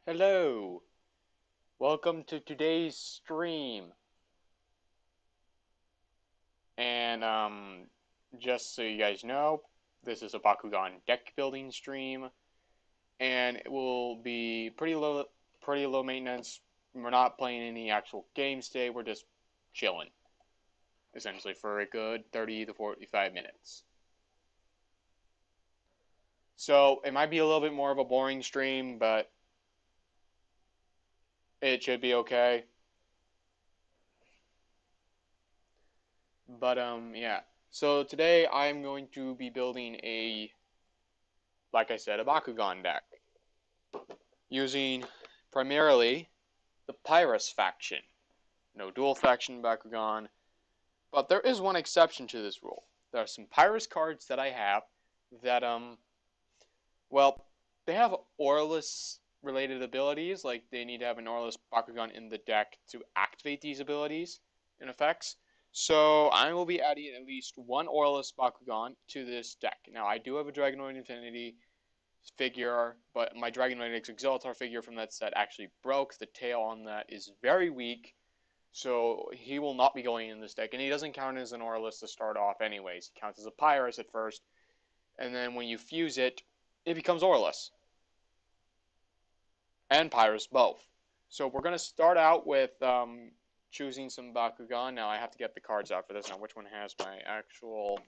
Hello, welcome to today's stream. And just so you guys know, this is a Bakugan deck building stream, and it will be pretty low maintenance. We're not playing any actual games today. We're just chilling, essentially, for a good 30 to 45 minutes. So it might be a little bit more of a boring stream, but it should be okay. But yeah. So today I'm going to be building like I said, a Bakugan deck using primarily the Pyrus faction. No dual faction Bakugan, but there is one exception to this rule. There are some Pyrus cards that I have that well, they have Aurelus related abilities, like they need to have an Aurelus Bakugan in the deck to activate these abilities and effects. So I will be adding at least one Aurelus Bakugan to this deck. Now I do have a Dragonoid Infinity figure, but my Dragonoid X Exaltar figure from that set actually broke. The tail on that is very weak, so he will not be going in this deck, and he doesn't count as an Aurelus to start off anyways. He counts as a Pyrus at first, and then when you fuse it, it becomes Aurelus and Pyrus both. So we're going to start out with choosing some Bakugan. Now I have to get the cards out for this. Now which one has my actual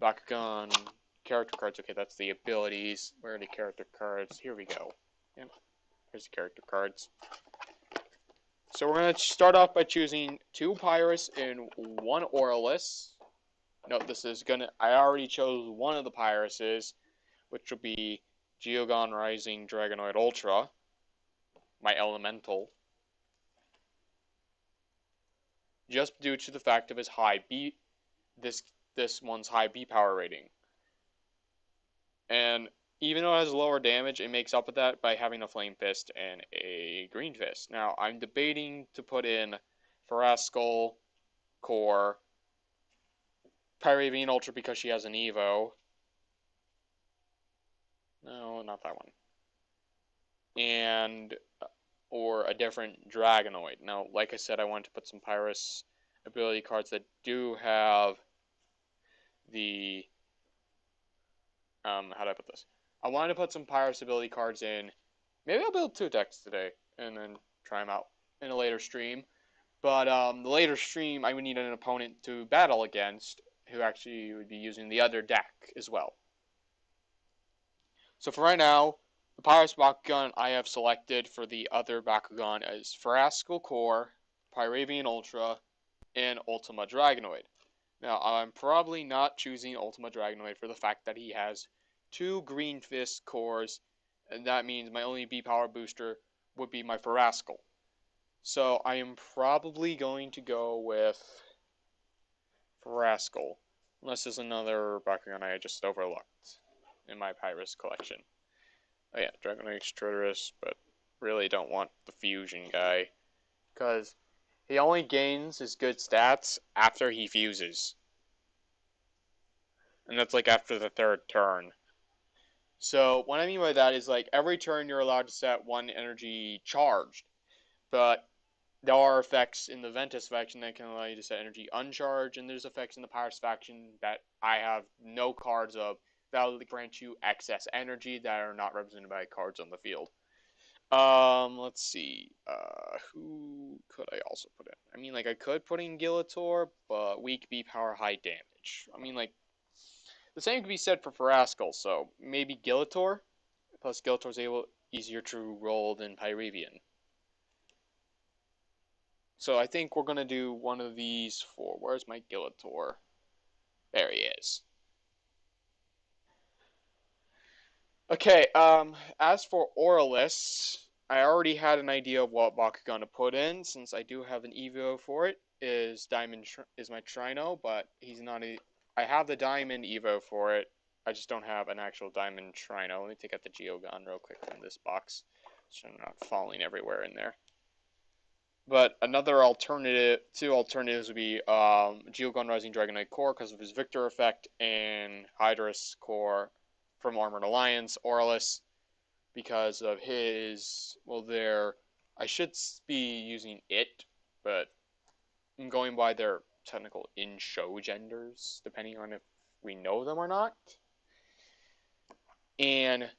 Bakugan character cards? Okay, that's the abilities. Where are the character cards? Here we go. Yep, here's the character cards. So we're going to start off by choosing two Pyrus and one Aurelus. Note this is going to... I already chose one of the Pyruses, which will be Geogon Rising Dragonoid Ultra, my elemental, just due to the fact of his high B, this one's high B power rating. And even though it has lower damage, it makes up with that by having a Flame Fist and a Green Fist. Now, I'm debating to put in Faraskull, Core, Pyravian Ultra because she has an Evo. No, not that one. And or a different Dragonoid. Now, like I said, I wanted to put some Pyrus ability cards that do have the how do I put this? I wanted to put some Pyrus ability cards in. Maybe I'll build two decks today and then try them out in a later stream. But the later stream, I would need an opponent to battle against who actually would be using the other deck as well. So for right now, the Pyrus Bakugan I have selected for the other Bakugan is Faraskull Core, Pyravian Ultra, and Ultima Dragonoid. Now, I'm probably not choosing Ultima Dragonoid for the fact that he has two Green Fist cores, and that means my only B power booster would be my Faraskull. So I am probably going to go with Faraskull, unless there's another Bakugan I just overlooked in my Pyrus collection. Oh yeah, Dragonoid Extruderus, but really don't want the fusion guy, because he only gains his good stats after he fuses. And that's like after the third turn. So what I mean by that is like every turn you're allowed to set one energy charged, but there are effects in the Ventus faction that can allow you to set energy uncharged, and there's effects in the Pyrus faction that I have no cards of that will grant you excess energy that are not represented by cards on the field. Let's see. Who could I also put in? I mean, like, I could put in Gillator, but weak B power, high damage. I mean, like, the same could be said for Faraskull, so maybe Gillator? Plus, Gillator's easier to roll than Pyravian. So I think we're going to do one of these four. Where's my Gillator? There he is. Okay, as for Aurelus, I already had an idea of what Bakugan to put in, since I do have an Evo for it. Is my Trino, but he's not a... I have the Diamond Evo for it. I just don't have an actual Diamond Trino. Let me take out the Geogon real quick from this box, so I'm not falling everywhere in there. But another alternative, two alternatives would be Geogon Rising Dragonoid Core because of his Victor effect, and Hydrus Core from Armored Alliance, Aurelus. because of his, well, I should be using it, but I'm going by their technical in-show genders, depending on if we know them or not. And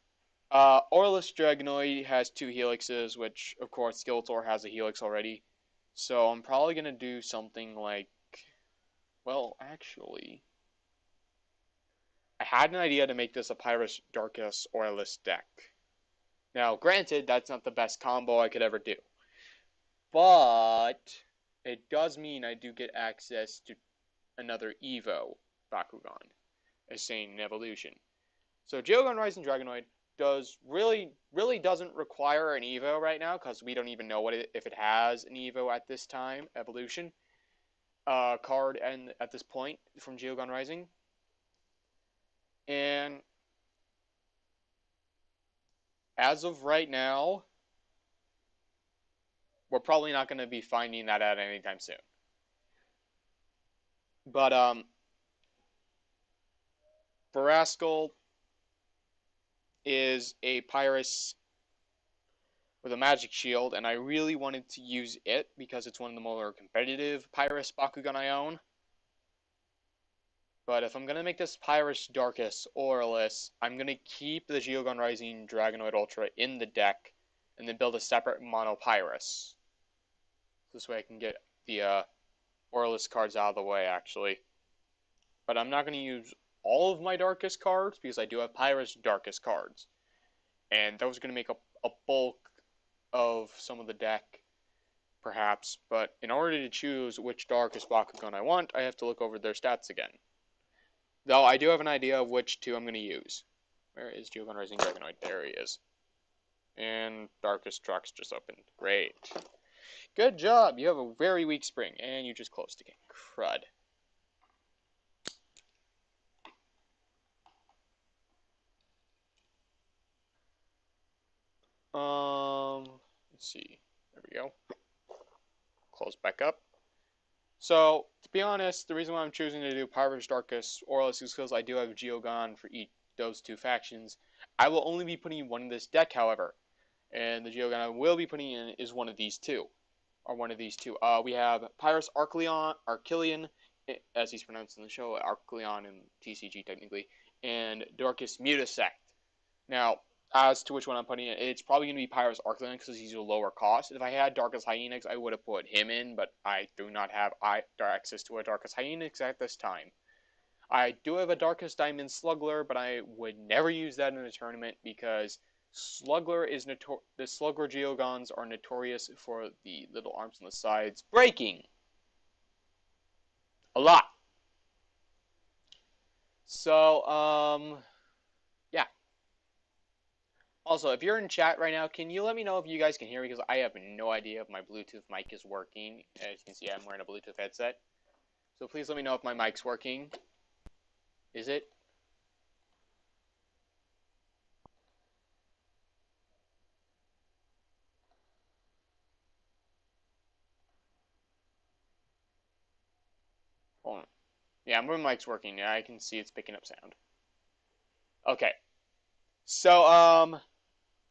Aurelus Dragonoid has 2 helixes, which, of course, Skeletor has a helix already. So I'm probably going to do something like, well, actually, I had an idea to make this a Pyrus Darkus Aurelus deck. Now, granted, that's not the best combo I could ever do. But it does mean I do get access to another Evo Bakugan, as saying an evolution. So Geogon Rising Dragonoid really doesn't require an Evo right now, because we don't even know if it has an Evo at this time, evolution card, and at this point from Geogon Rising. And as of right now, we're probably not going to be finding that out anytime soon. But Barascal is a Pyrus with a magic shield, and I really wanted to use it because it's one of the more competitive Pyrus Bakugan I own. But if I'm going to make this Pyrus Darkus Aurelus, I'm going to keep the Geogon Rising Dragonoid Ultra in the deck, and then build a separate Mono Pyrus. This way I can get the Aurelus cards out of the way, actually. But I'm not going to use all of my Darkus cards, because I do have Pyrus Darkus cards. And those are going to make a bulk of some of the deck, perhaps. But in order to choose which Darkus Bakugan I want, I have to look over their stats again. Though I do have an idea of which 2 I'm going to use. Where is Geogon Rising Dragonoid? There he is. And Darkus Trucks just opened. Great. Good job! You have a very weak spring, and you just closed again. Crud. Let's see. There we go. Close back up. So, to be honest, the reason why I'm choosing to do Pyrus Darkus Aurelus is because I do have Geogon for those 2 factions. I will only be putting one in this deck, however. And the Geogon I will be putting in is one of these 2. Or one of these 2. We have Pyrus Archelion, as he's pronounced in the show, Archelion in TCG technically, and Darkus Mutasect. Now, as to which one I'm putting in, it's probably going to be Pyrus Archelion because he's a lower cost. If I had Darkus Hyenix, I would have put him in, but I do not have access to a Darkus Hyenix at this time. I do have a Darkus Diamond Sluggler, but I would never use that in a tournament because Sluggler is the Sluggler Geogons are notorious for the little arms on the sides breaking a lot. So, yeah. Also, if you're in chat right now, can you let me know if you guys can hear me? Because I have no idea if my Bluetooth mic is working. As you can see, I'm wearing a Bluetooth headset. So please let me know if my mic's working. Is it? Hold on. Yeah, my mic's working. Yeah, I can see it's picking up sound. Okay. So,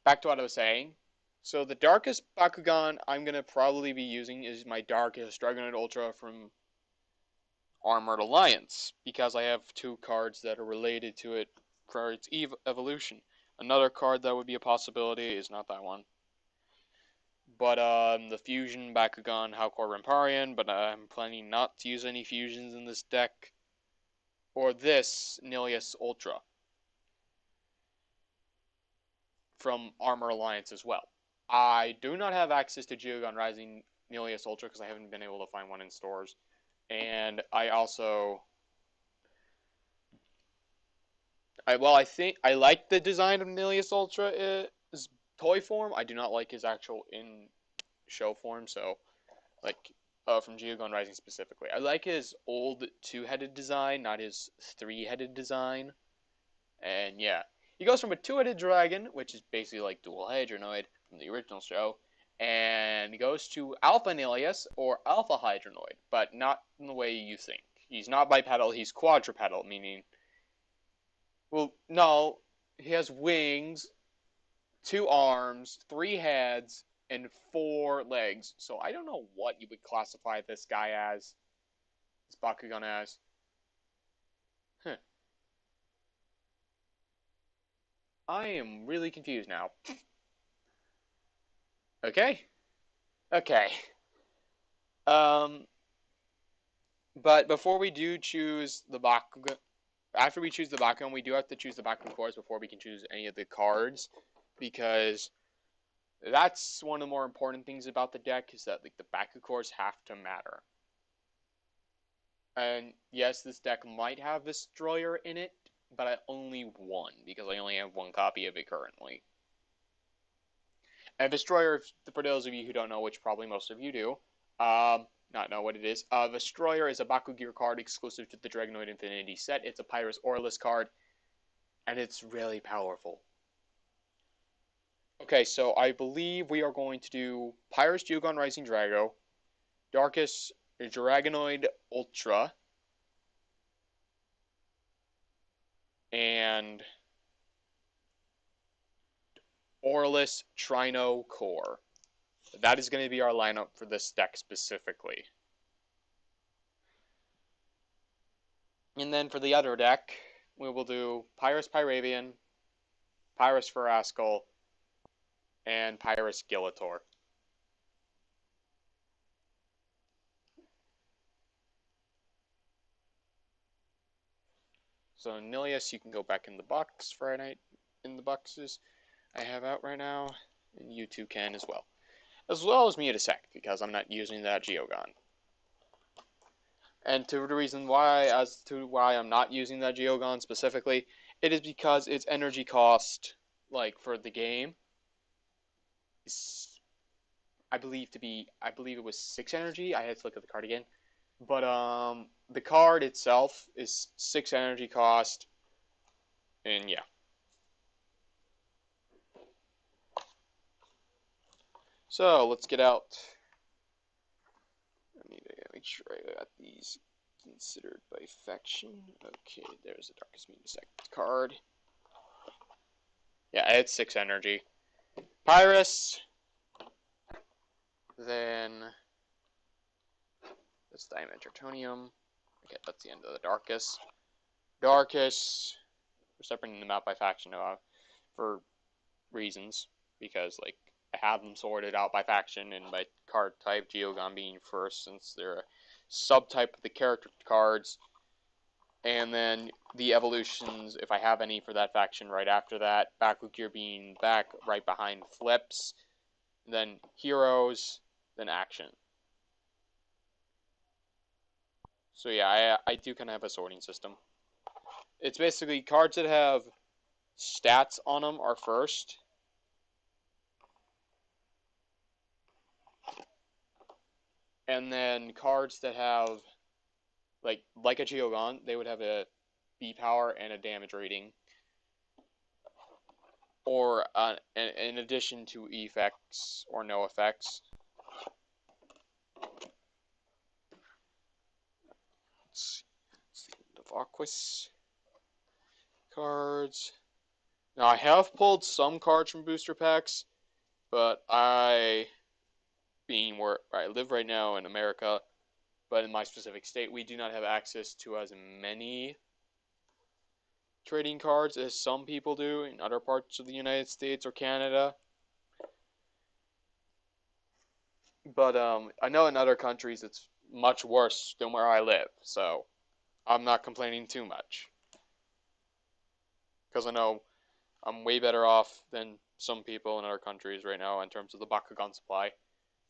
back to what I was saying. So the Darkus Bakugan I'm going to probably be using is my Darkus Dragonoid Ultra from Armored Alliance, because I have 2 cards that are related to it for its evolution. Another card that would be a possibility is not that one. But the Fusion Bakugan Halcor Ramparian, but I'm planning not to use any fusions in this deck. Or this Nilius Ultra from Armor Alliance as well. I do not have access to Geogon Rising Nilius Ultra because I haven't been able to find one in stores. And I also... I think I like the design of Nilius Ultra's toy form. I do not like his actual in-show form, so... from Geogon Rising specifically. I like his old 2-headed design, not his 3-headed design. And yeah. He goes from a 2-headed dragon, which is basically like Dual Hydronoid from the original show, and he goes to Alpha Nilius, or Alpha Hydronoid, but not in the way you think. He's not bipedal, he's quadrupedal, meaning... Well, no, he has wings 2 arms, 3 heads, and 4 legs. So I don't know what you would classify this guy as, this Bakugan as. Huh. I am really confused now. Okay. Okay. Um, but before we do choose the Bakugan, after we choose the Bakugan, we do have to choose the Bakugan cores before we can choose any of the cards, because that's one of the more important things about the deck, is that like the Bakugan cores have to matter. And yes, this deck might have Destroyer in it, but I only one, because I only have one copy of it currently. And Destroyer, for those of you who don't know, which probably most of you do, not know what it is. Destroyer is a Bakugear card exclusive to the Dragonoid Infinity set. It's a Pyrus Aurelus card, and it's really powerful. Okay, so I believe we are going to do Pyrus Geogon Rising Drago, Darkus Dragonoid Ultra, and Aurelus Trino Core. That is going to be our lineup for this deck specifically. And then for the other deck, we will do Pyrus Pyravian, Pyrus Ferascal, and Pyrus Gillator. So Nilius, you can go back in the box Friday night in the boxes I have out right now, and you two can as well as Mutasect, because I'm not using that Geogon. And to the reason why, as to why I'm not using that Geogon specifically, it is because its energy cost, like for the game, is I believe it was 6 energy. I had to look at the card again, but the card itself is 6 energy cost, and yeah. So let's get out. I need to make sure I got these considered by faction. Okay, there's the Darkest Mutasect card. Yeah, it's 6 energy. Pyrus. Then that's Diamond Tertonium. Okay, that's the end of the Darkest. Darkest. We're separating them out by faction for reasons, because like I have them sorted out by faction and by card type, Geogon being first since they're a subtype of the character cards, and then the evolutions, if I have any for that faction, right after that. Bakugear being back right behind Flips, then Heroes, then Action. So yeah, I do kind of have a sorting system. It's basically cards that have stats on them are first. And then cards that have, like a Geogon, they would have a B power and a damage rating. Or in addition to effects or no effects. Let's see the Aquas cards. Now I have pulled some cards from booster packs, but being where I live right now in America, but in my specific state, we do not have access to as many trading cards as some people do in other parts of the United States or Canada. But I know in other countries it's much worse than where I live, so I'm not complaining too much. Because I know I'm way better off than some people in other countries right now in terms of the Bakugan supply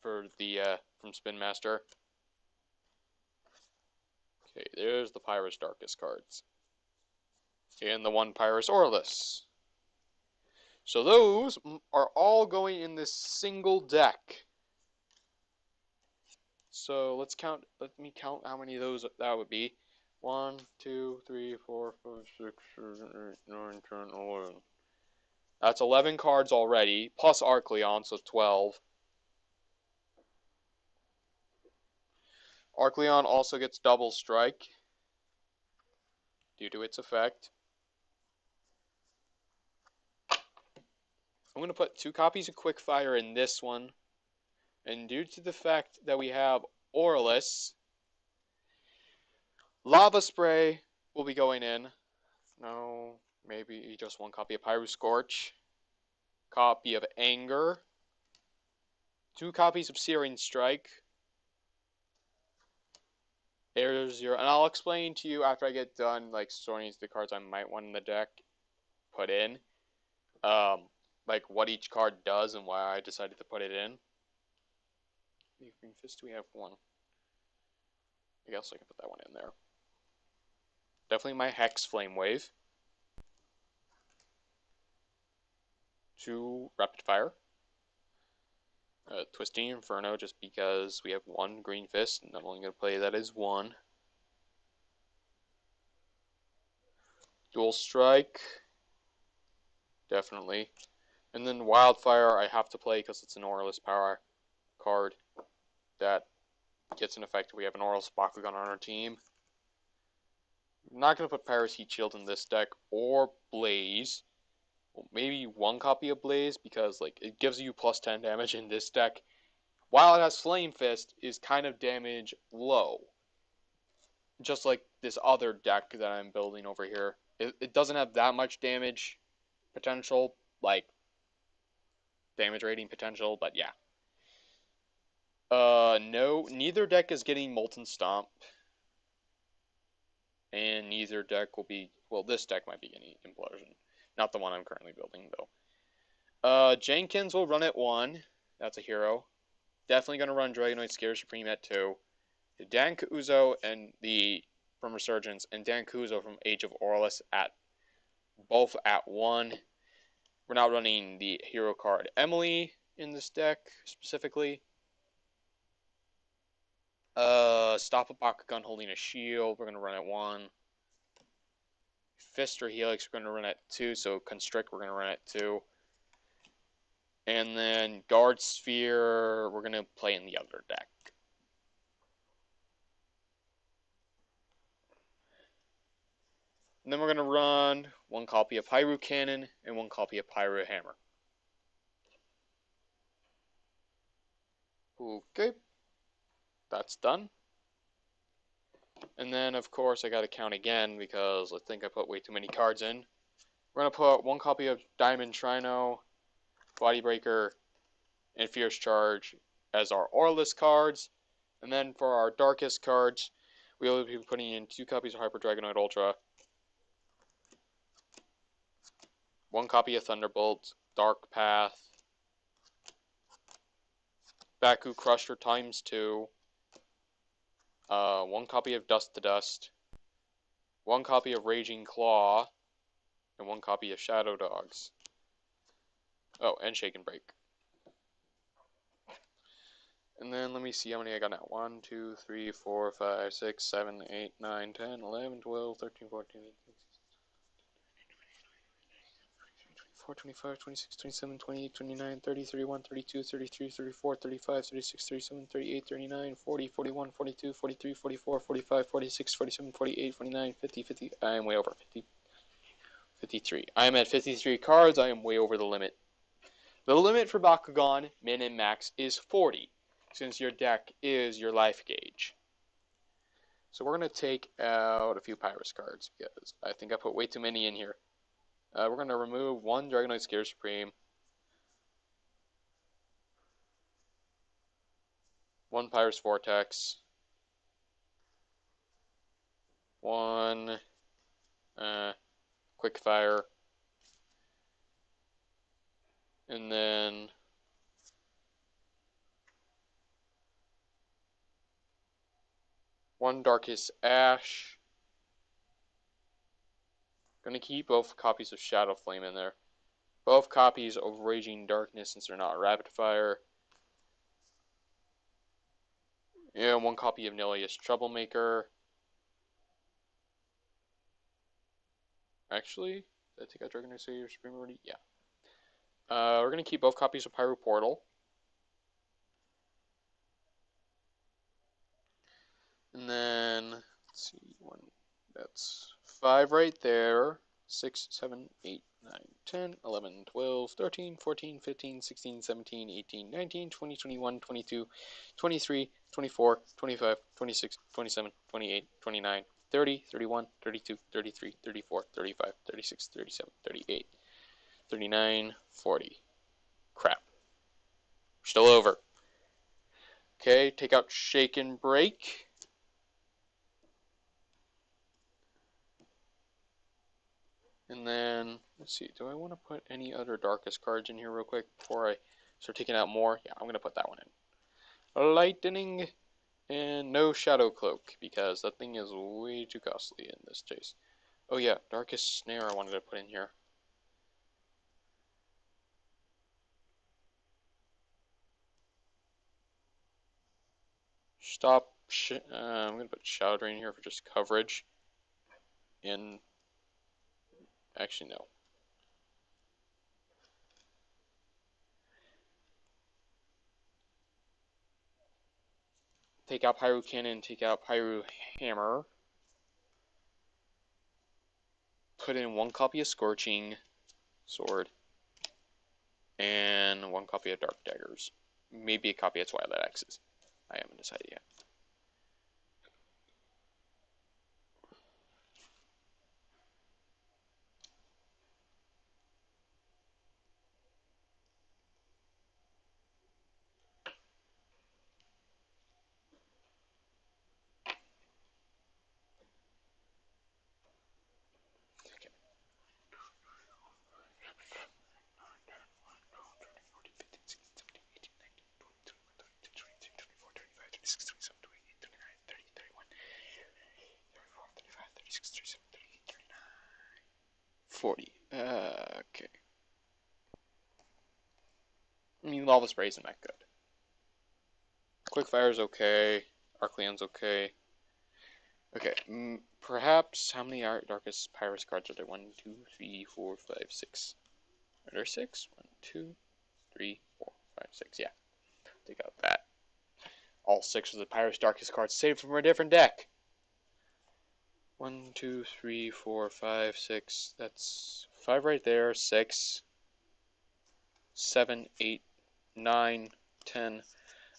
for the from Spin Master. Okay, there's the Pyrus Darkest cards. And the one Pyrus Aurelus. So those are all going in this single deck. So let me count how many of those that would be. 1, 2, 3, 4, 5, 6, 7, 8, 9, 10, 11. That's 11 cards already, plus Arcleon, so 12. Arcleon also gets double strike due to its effect. I'm going to put 2 copies of Quickfire in this one. And due to the fact that we have Aurelus, Lava Spray will be going in. No, maybe just 1 copy of Pyro Scorch. Copy of Anger. 2 copies of Searing Strike. There's your, and I'll explain to you after I get done, like, sorting the cards I might want in the deck put in. Like, what each card does and why I decided to put it in. Green Fist, we have 1. I guess I can put that one in there. Definitely my Hex Flame Wave. 2 Rapid Fire. Twisting Inferno, just because we have 1 Green Fist, and I'm only going to play that as 1. Dual Strike. Definitely. And then Wildfire I have to play because it's an Aurelus power card that gets an effect if we have an Aurelus Bakugan on our team. I'm not going to put Pyrus Heat Shield in this deck, or Blaze. Well, maybe 1 copy of Blaze, because like it gives you plus 10 damage in this deck. While it has Flame Fist, is kind of damage low. Just like this other deck that I'm building over here. It doesn't have that much damage potential, like damage rating potential, but yeah. No, neither deck is getting Molten Stomp. And neither deck will be, well, this deck might be getting Implosion. Not the one I'm currently building, though. Jenkins will run at 1. That's a hero. Definitely going to run Dragonoid Scare Supreme at 2. Dan Kuzo and from Resurgence, and Dan Kuzo from Age of Aurelus at both at 1. We're not running the hero card Emily in this deck, specifically. Stop a Bakugan holding a shield, we're going to run at 1. Fist or Helix, we're going to run at 2, so Constrict, we're going to run at 2. And then Guard Sphere, we're going to play in the other deck. And then we're going to run 1 copy of Hyrule Cannon and 1 copy of Pyro Hammer. Okay. That's done. And then, of course, I got to count again because I think I put way too many cards in. We're going to put 1 copy of Diamond Trino, Body Breaker, and Fierce Charge as our Aurelus cards. And then for our Darkest cards, we will be putting in 2 copies of Hyper Dragonoid Ultra, 1 copy of Thunderbolt, Dark Path, Baku Crusher times 2, 1 copy of Dust to Dust, 1 copy of Raging Claw, and 1 copy of Shadow Dogs. Oh, and Shake and Break. And then let me see how many I got now. 1, 2, 3, 4, 5, 6, 7, 8, 9, 10, 11, 12, 13, 14, 15, 24, 25, 26, 27, 28, 29, 30, 31, 32, 33, 34, 35, 36, 37, 38, 39, 40, 41, 42, 43, 44, 45, 46, 47, 48, 49, 50, 50. I am way over 50. 53. I am at 53 cards. I am way over the limit. The limit for Bakugan, min and max, is 40, since your deck is your life gauge. So we're going to take out a few Pyrus cards, because I think I put way too many in here. We're going to remove 1 Dragonoid Scare Supreme, 1 Pyrus Vortex, 1 Quickfire, and then one Darkest Ash. Gonna keep both copies of Shadow Flame in there. Both copies of Raging Darkness, since they're not rapid fire. And 1 copy of Nilius Troublemaker. Actually, did I take out Dragonoid Savior Supreme already? Yeah. We're gonna keep both copies of Pyro Portal. And then, let's see, that's 5 right there. 6, 7, 8, 9, 10, 11, 12, 13, 14, 15, 16, 17, 18, 19, 20, 21, 22, 23, 24, 25, 26, 27, 28, 29, 30, 31, 32, 33, 34, 35, 36, 37, 38, 39, 40. Crap. We're still over. Okay, take out shake and break. And then, let's see, do I want to put any other darkest cards in here real quick before I start taking out more? Yeah, I'm going to put that one in. Lightning and no shadow cloak, because that thing is way too costly in this case. Oh yeah, darkest snare I wanted to put in here. I'm going to put shadow drain here for just coverage. And, actually no. Take out Pyro Cannon, take out Pyro Hammer. Put in 1 copy of Scorching Sword. And 1 copy of Dark Daggers. Maybe a copy of Twilight Axes. I haven't decided yet. Okay. 40. Okay. I mean, Lava Spray isn't that good. Quickfire's okay. Arc Leon's okay. Okay, perhaps how many Darkest Pyrus cards are there? 1, 2, 3, 4, 5, 6. Are there 6? 1, 2, 3, 4, 5, 6. Yeah, take out that. All 6 of the Pyrus Darkest cards saved from a different deck. 1, 2, 3, 4, 5, 6. That's 5 right there. 6, 7, 8, 9, 10,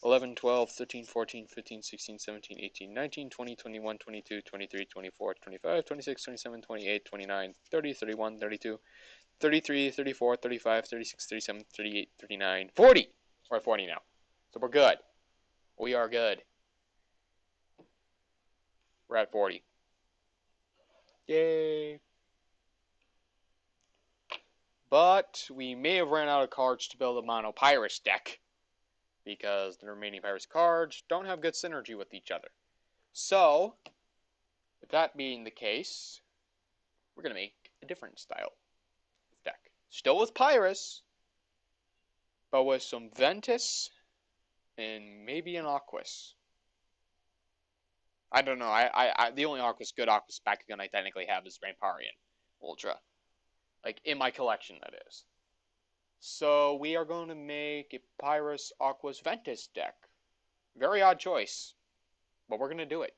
11, 12, 13, 14, 15, 16, 17, 18, 19, 20, 21, 22, 23, 24, 25, 26, 27, 28, 29, 30, 31, 32, 33, 34, 35, 36, 37, 38, 39, 40! We're at 40 now. So we're good. We are good. We're at 40. Yay! But we may have ran out of cards to build a Mono Pyrus deck, because the remaining Pyrus cards don't have good synergy with each other. So, with that being the case, we're going to make a different style of deck. Still with Pyrus, but with some Ventus and maybe an Aquas. I don't know. The only good Aquas Bakugan I technically have is Ramparian Ultra. Like, in my collection, that is. So, we are going to make a Pyrus Aquas Ventus deck. Very odd choice, but we're going to do it.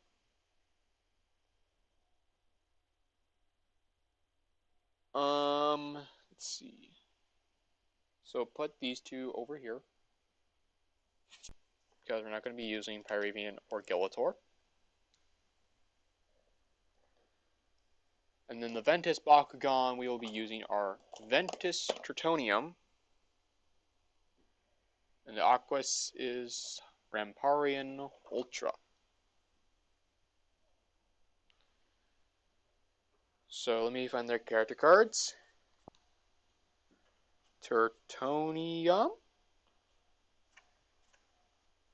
Let's see. So, put these two over here, because we're not going to be using Pyravian or Gillator. And then the Ventus Bakugan, we will be using our Ventus Tritonium. And the Aquas is Ramparian Ultra. So let me find their character cards. Tritonium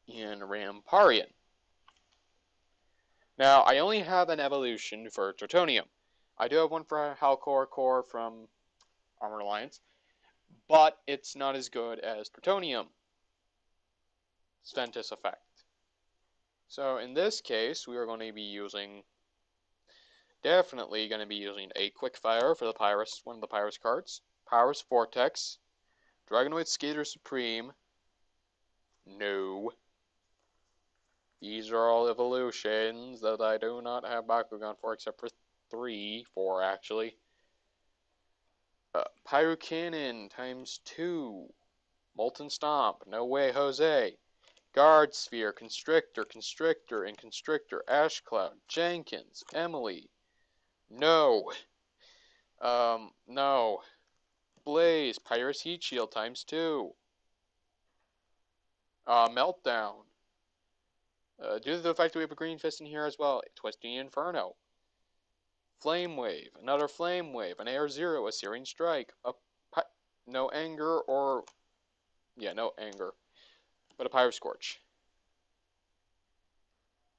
and Ramparian. Now, I only have an evolution for Tritonium. I do have one for Halcor Core from Armor Alliance, but it's not as good as Tritonium. Ventus effect. So in this case, we are going to be definitely going to be using a Quickfire for the Pyrus, one of the Pyrus cards. Pyrus Vortex. Dragonoid Skater Supreme. No. These are all evolutions that I do not have Bakugan for, except for 4 actually. Pyro Cannon times 2. Molten Stomp. No way, Jose. Guard Sphere. Constrictor. Constrictor. And Constrictor. Ash Cloud. Jenkins. Emily. No. No. Blaze. Pyrus Heat Shield times 2. Meltdown. Due to the fact that we have a Green Fist in here as well. Twisting Inferno. Flame Wave. Another Flame Wave. An Air Zero. A Searing Strike. No Anger or... Yeah, no Anger. But a Pyro Scorch.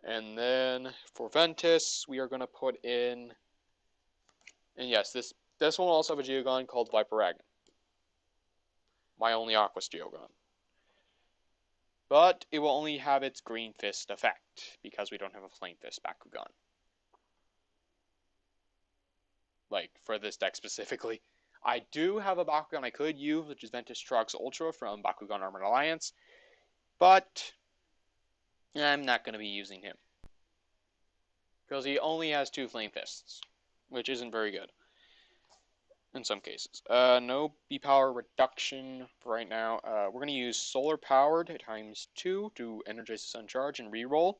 And then for Ventus, we are going to put in... And yes, this one will also have a Geogon called Viperagon. My only Aqua Geogon. But it will only have its Green Fist effect, because we don't have a Flame Fist Bakugan. Like, for this deck specifically. I do have a Bakugan I could use, which is Ventus Trox Ultra from Bakugan Armored Alliance. But I'm not going to be using him. Because he only has 2 Flame Fists, which isn't very good. In some cases. No B-Power reduction for right now. We're going to use Solar Powered times 2 to energize the Sun Charge and reroll.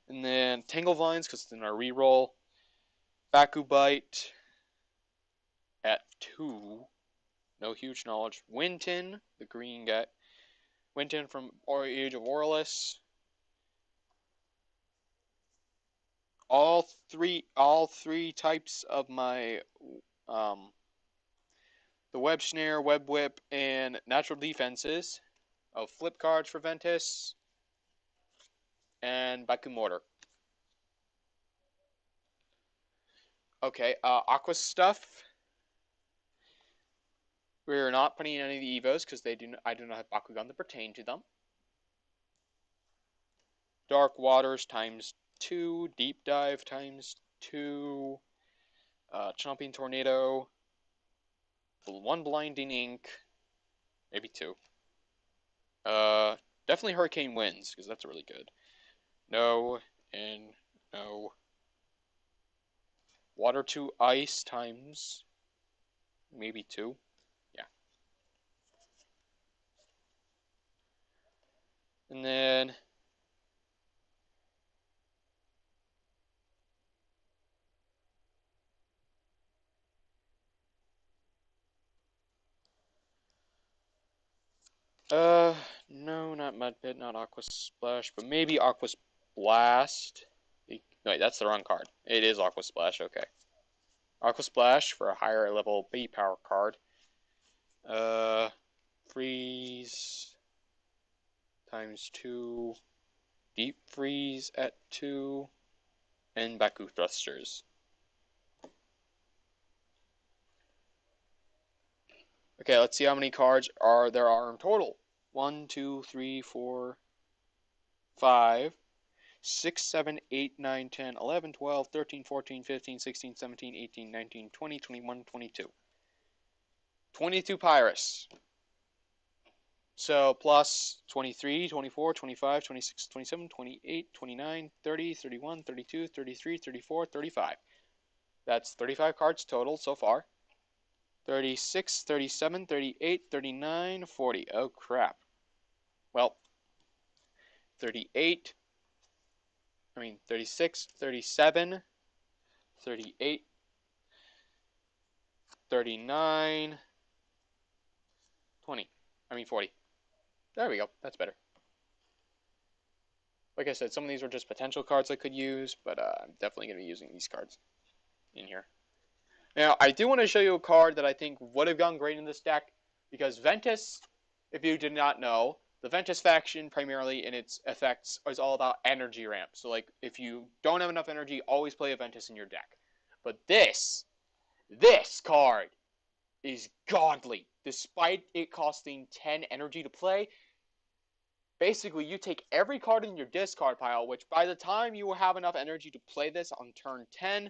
And then Tangle Vines, because it's in our reroll. Bakubite at 2. No huge knowledge. Winton, the green guy. Winton from Age of Orlis. All three types of my the Web Snare, Web Whip, and Natural Defenses of flip cards for Ventus and Bakumortar. Okay, Aqua stuff. We're not putting in any of the Evos because I do not have Bakugan that pertain to them. Dark Waters times 2, Deep Dive times 2, Chomping Tornado, 1 Blinding Ink, maybe 2. Definitely Hurricane Winds, because that's really good. No, and no. Water to Ice times maybe 2. Yeah. And then no, not Mud Pit, not Aqua Splash, but maybe Aqua Blast. No, wait, that's the wrong card. It is Aqua Splash, okay. Aqua Splash for a higher level B-Power card. Freeze times 2. Deep Freeze at 2. And Baku Thrusters. Okay, let's see how many cards there are in total. 1, 2, 3, 4, 5, 6, 7, 8, 9, 10, 11, 12, 13, 14, 15, 16, 17, 18, 19, 20, 21, 22. 22 Pyrus. So plus 23, 24, 25, 26, 27, 28, 29, 30, 31, 32, 33, 34, 35. That's 35 cards total so far. 36, 37, 38, 39, 40. Oh, crap. Well, 36, 37, 38, 39, 40. There we go. That's better. Like I said, some of these were just potential cards I could use, but I'm definitely going to be using these cards in here. Now, I do want to show you a card that I think would have gone great in this deck, because Ventus, if you did not know, the Ventus faction, primarily in its effects, is all about energy ramp. So, like, if you don't have enough energy, always play a Ventus in your deck. But this card is godly. Despite it costing 10 energy to play, basically, you take every card in your discard pile, which by the time you have enough energy to play this on turn 10,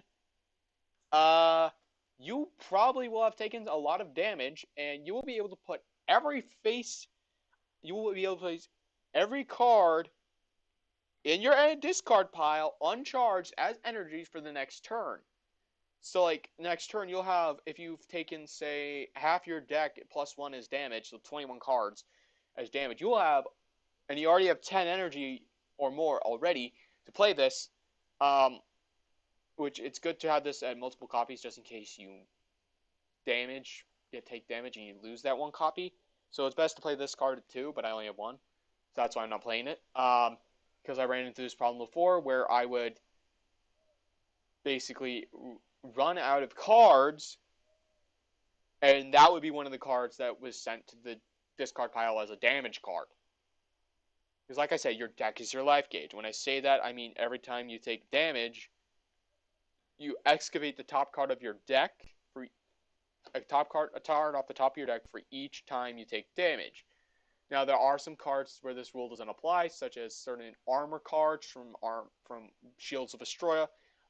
you probably will have taken a lot of damage, and you will be able to put you will be able to place every card in your discard pile uncharged as energies for the next turn. So like next turn you'll have, if you've taken say half your deck plus 1 is damage, so 21 cards as damage, you'll have, and you already have 10 energy or more already to play this. Which it's good to have this at multiple copies just in case you take damage and you lose that one copy. So it's best to play this card at 2, but I only have 1. So that's why I'm not playing it. Because I ran into this problem before where I would basically run out of cards, and that would be one of the cards that was sent to the discard pile as a damage card. Because like I said, your deck is your life gauge. When I say that, I mean every time you take damage, you excavate the top card of your deck for a card off the top of your deck for each time you take damage. Now there are some cards where this rule doesn't apply, such as certain armor cards from Shields of Astroya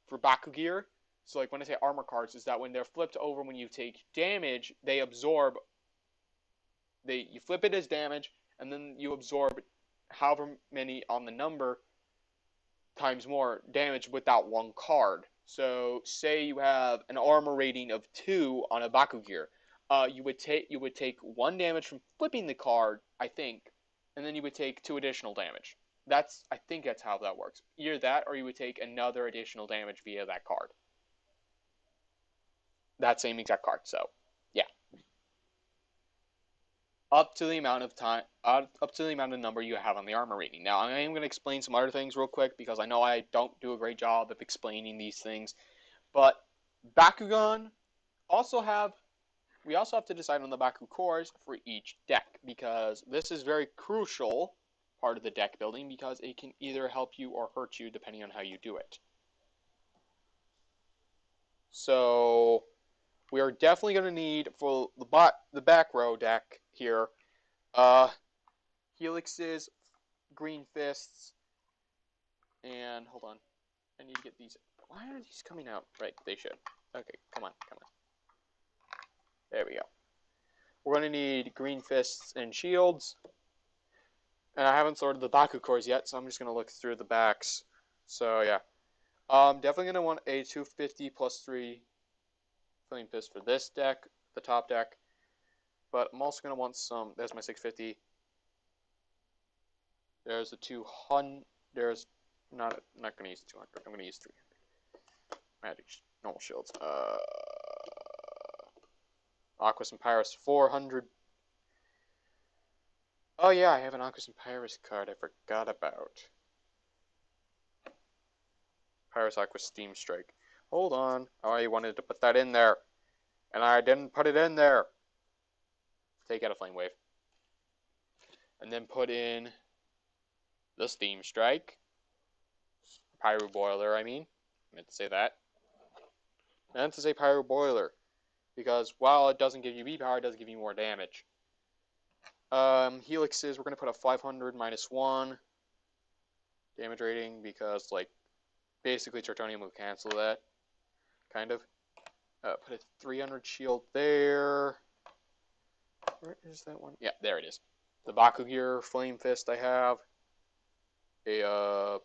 for Bakugan. So like when I say armor cards, is that when they're flipped over when you take damage, they absorb. You flip it as damage, and then you absorb however many on the number times more damage with that one card. So say you have an armor rating of 2 on a Bakugan. You would take 1 damage from flipping the card, I think, and then you would take 2 additional damage. I think that's how that works. Either that, or you would take another additional damage via that card. That same exact card. So, yeah. Up to the amount of number you have on the armor rating. Now, I am going to explain some other things real quick because I know I don't do a great job of explaining these things. But Bakugan we also have to decide on the Baku cores for each deck, because this is very crucial part of the deck building, because it can either help you or hurt you depending on how you do it. So we are definitely going to need, for the back row deck here, Helixes, Green Fists, and hold on, I need to get these. Why are these coming out? Right, they should. Okay, come on. There we go. We're going to need Green Fists and Shields. And I haven't sorted the Baku cores yet, so I'm just going to look through the backs. So, yeah. Definitely going to want a 250 plus 3 Flame Fist for this deck, the top deck. But I'm also going to want some. There's my 650. There's a 200. There's not going to use 200. I'm going to use 300. Magic normal shields. Aquas and Pyrus 400. Oh yeah, I have an Aquas and Pyrus card I forgot about. Pyrus Aquas Steam Strike. Hold on. Oh, I wanted to put that in there, and I didn't put it in there. Take out a Flame Wave. And then put in the Steam Strike. Pyro Boiler, I meant to say that. I meant to say Pyro Boiler. Because while it doesn't give you B-Power, it does give you more damage. Helixes, we're going to put a 500 minus 1 damage rating, because, like, basically Tertonium will cancel that. Kind of. Put a 300 shield there. Where is that one? Yeah, there it is. The Bakugan Flame Fist I have. A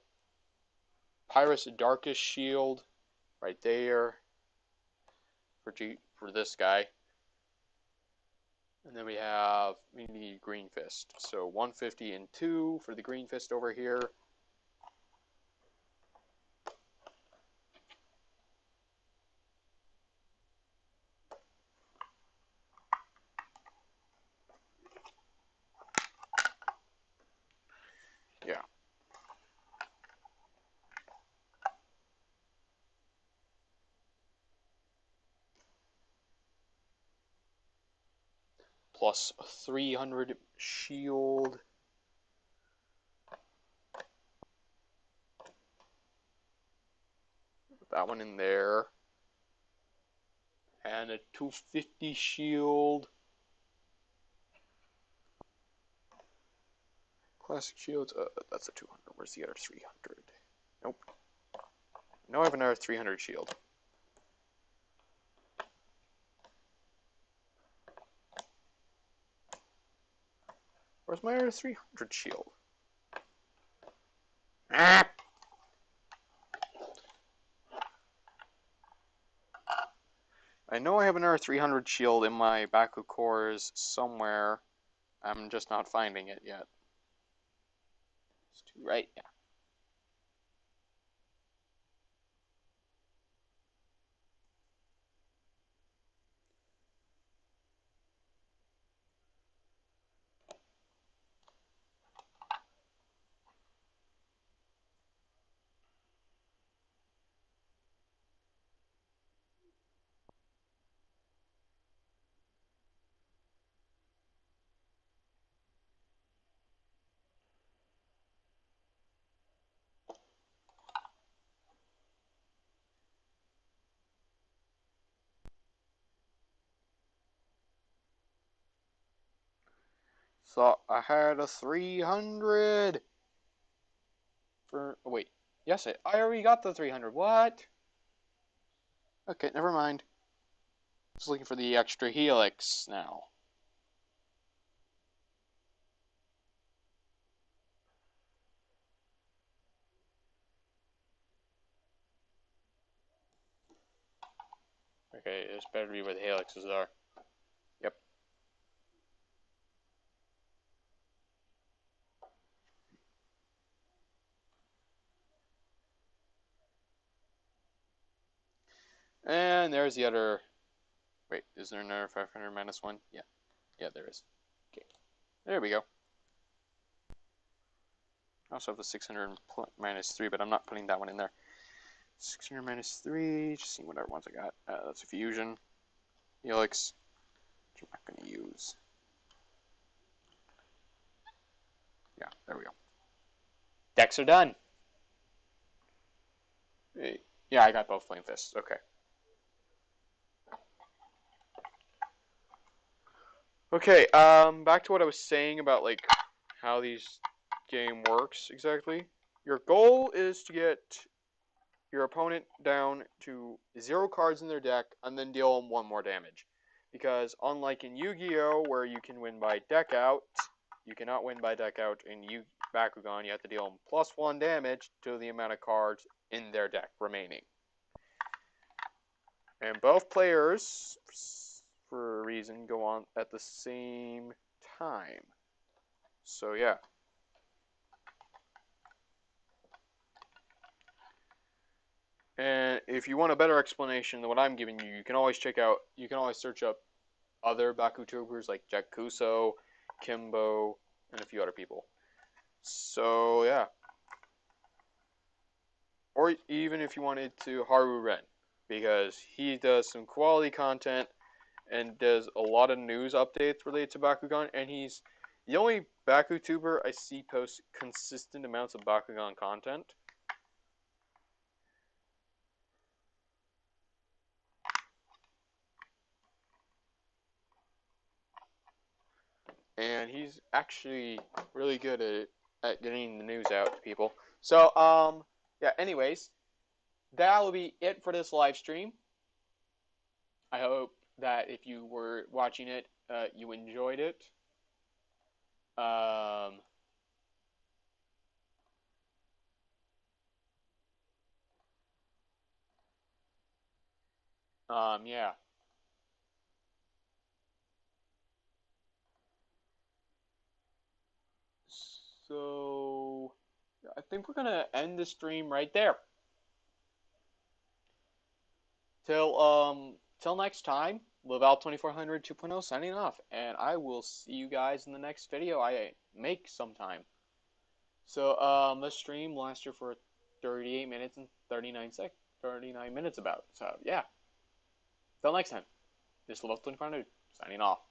Pyrus Darkest Shield right there for this guy. And then we need Green Fist. So 150 and 2 for the Green Fist over here. Yeah. Plus 300 shield. Put that one in there. And a 250 shield. Classic shields. That's a 200. Where's the other 300? Nope. No, I have another 300 shield. Where's my other 300 shield? Ah! I know I have another 300 shield in my Baku cores somewhere. I'm just not finding it yet. It's too right, yeah. So I had a 300 for. Oh, wait. Yes, I already got the 300. What? Okay, never mind. Just looking for the extra helix now. Okay, this better be where the helixes are. Yep. And there's the other. Wait, is there another 500 minus 1? Yeah. Yeah, there is. Okay. There we go. I also have the 600 minus 3, but I'm not putting that one in there. 600 minus 3, just seeing what other ones I got. That's a fusion. Helix, which I'm not going to use. Yeah, there we go. Decks are done. Hey. Yeah, I got both flame fists. Okay. Okay, back to what I was saying about, like, how these game works exactly. Your goal is to get your opponent down to 0 cards in their deck and then deal them 1 more damage. Because unlike in Yu-Gi-Oh, where you can win by deck out, you cannot win by deck out in Bakugan. You have to deal them +1 damage to the amount of cards in their deck remaining. And both players, for a reason, go on at the same time. So yeah. And if you want a better explanation than what I'm giving you, you can always search up other Bakutubers like Jack Kuso, Kimbo, and a few other people. So yeah. Or even if you wanted to Haru Ren, because he does some quality content and does a lot of news updates related to Bakugan, and he's the only Bakutuber I see post consistent amounts of Bakugan content. And he's actually really good at getting the news out to people. So, yeah, anyways, that will be it for this live stream. I hope that if you were watching it, you enjoyed it. Yeah. So, I think we're gonna end the stream right there. Till next time, LaVal 2400 2.0 signing off, and I will see you guys in the next video I make sometime. So, the stream lasted for 38 minutes and 39 minutes about. So, yeah. Till next time, this is LaVal 2400 signing off.